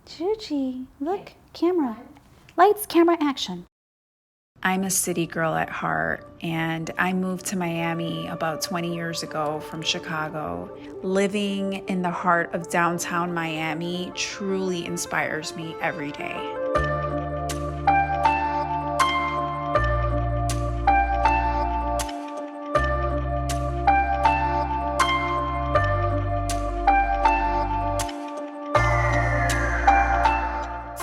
Juji, look, camera. Lights, camera, action. I'm a city girl at heart, and I moved to Miami about 20 years ago from Chicago. Living in the heart of downtown Miami truly inspires me every day.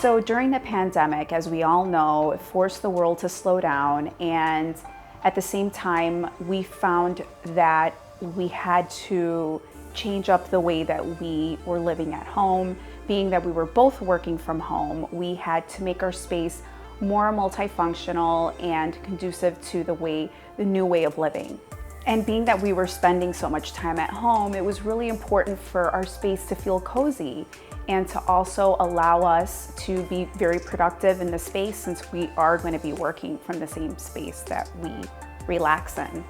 So during the pandemic, as we all know, it forced the world to slow down, and at the same time, we found that we had to change up the way that we were living at home. Being that we were both working from home, we had to make our space more multifunctional and conducive to the new way of living. And being that we were spending so much time at home, it was really important for our space to feel cozy and to also allow us to be very productive in the space, since we are going to be working from the same space that we relax in.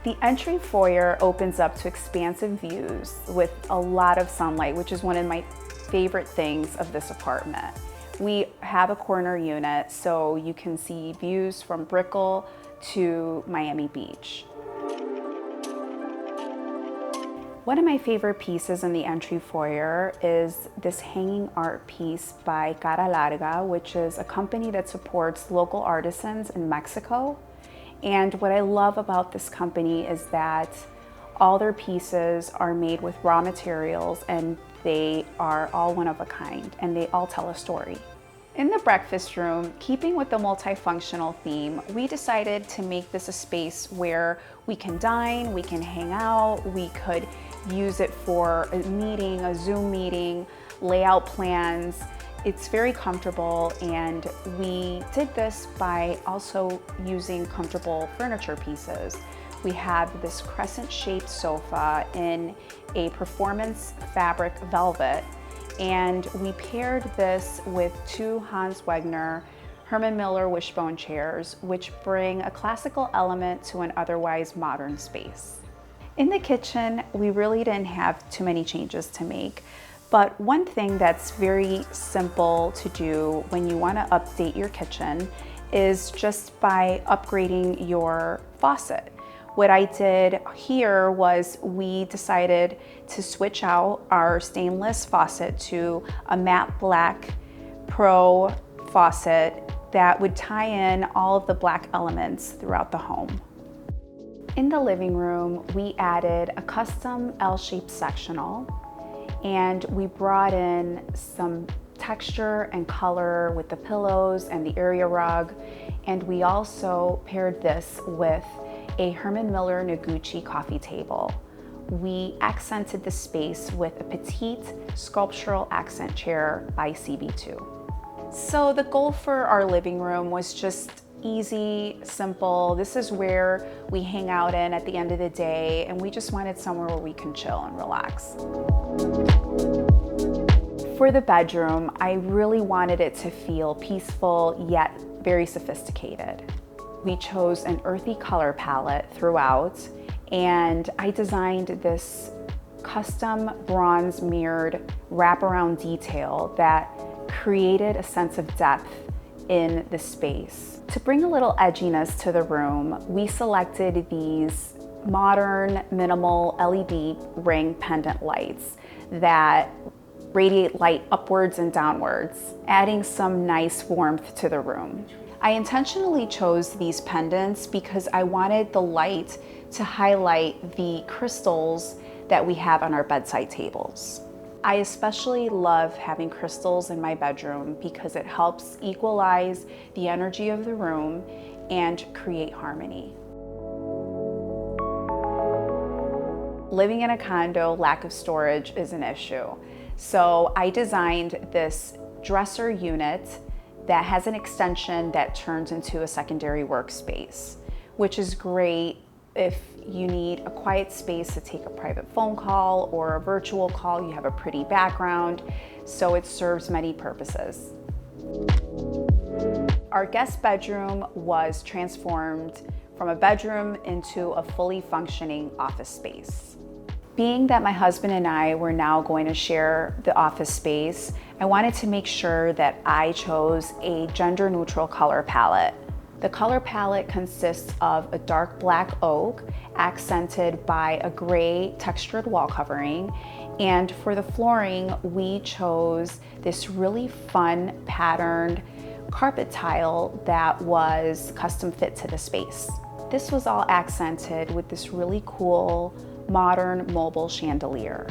The entry foyer opens up to expansive views with a lot of sunlight, which is one of my favorite things of this apartment. We have a corner unit, so you can see views from Brickell to Miami Beach. One of my favorite pieces in the entry foyer is this hanging art piece by Cara Larga, which is a company that supports local artisans in Mexico. And what I love about this company is that all their pieces are made with raw materials, and they are all one of a kind, and they all tell a story. In the breakfast room, keeping with the multifunctional theme, we decided to make this a space where we can dine, we can hang out, we could use it for a meeting, a Zoom meeting, layout plans. It's very comfortable, and we did this by also using comfortable furniture pieces. We have this crescent-shaped sofa in a performance fabric velvet, and we paired this with two Hans Wegner Herman Miller wishbone chairs, which bring a classical element to an otherwise modern space. In the kitchen, we really didn't have too many changes to make, but one thing that's very simple to do when you want to update your kitchen is just by upgrading your faucet. What I did here was we decided to switch out our stainless faucet to a matte black Pro faucet that would tie in all of the black elements throughout the home. In the living room, we added a custom L-shaped sectional, and we brought in some texture and color with the pillows and the area rug, and we also paired this with a Herman Miller Noguchi coffee table. We accented the space with a petite sculptural accent chair by CB2. So the goal for our living room was just easy, simple. This is where we hang out in at the end of the day, and we just wanted somewhere where we can chill and relax. For the bedroom, I really wanted it to feel peaceful yet very sophisticated. We chose an earthy color palette throughout, and I designed this custom bronze mirrored wraparound detail that created a sense of depth in the space. To bring a little edginess to the room, we selected these modern, minimal LED ring pendant lights that radiate light upwards and downwards, adding some nice warmth to the room. I intentionally chose these pendants because I wanted the light to highlight the crystals that we have on our bedside tables. I especially love having crystals in my bedroom because it helps equalize the energy of the room and create harmony. Living in a condo, lack of storage is an issue. So I designed this dresser unit that has an extension that turns into a secondary workspace, which is great if you need a quiet space to take a private phone call or a virtual call. You have a pretty background, so it serves many purposes. Our guest bedroom was transformed from a bedroom into a fully functioning office space. Being that my husband and I were now going to share the office space, I wanted to make sure that I chose a gender-neutral color palette. The color palette consists of a dark black oak accented by a gray textured wall covering. And for the flooring, we chose this really fun patterned carpet tile that was custom fit to the space. This was all accented with this really cool modern mobile chandelier.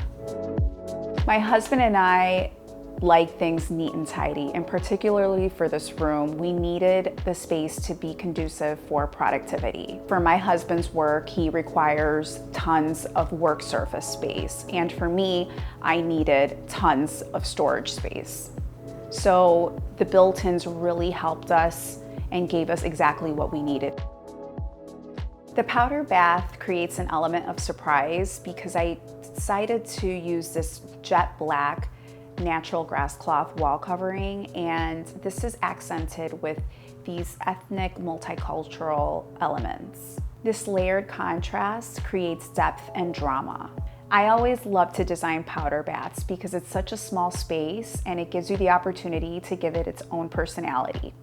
My husband and I like things neat and tidy, and particularly for this room, we needed the space to be conducive for productivity. For my husband's work, he requires tons of work surface space, and for me, I needed tons of storage space. So the built-ins really helped us and gave us exactly what we needed. The powder bath creates an element of surprise because I decided to use this jet black natural grass cloth wall covering, and this is accented with these ethnic multicultural elements. This layered contrast creates depth and drama. I always love to design powder baths because it's such a small space and it gives you the opportunity to give it its own personality.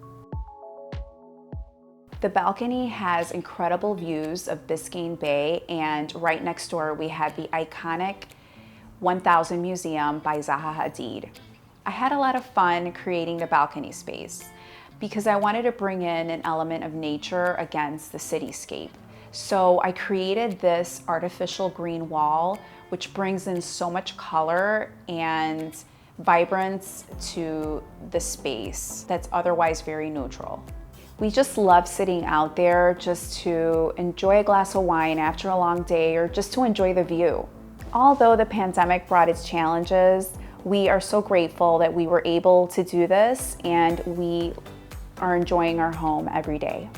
The balcony has incredible views of Biscayne Bay, and right next door we have the iconic 1000 Museum by Zaha Hadid. I had a lot of fun creating the balcony space because I wanted to bring in an element of nature against the cityscape. So I created this artificial green wall, which brings in so much color and vibrance to the space that's otherwise very neutral. We just love sitting out there just to enjoy a glass of wine after a long day or just to enjoy the view. Although the pandemic brought its challenges, we are so grateful that we were able to do this, and we are enjoying our home every day.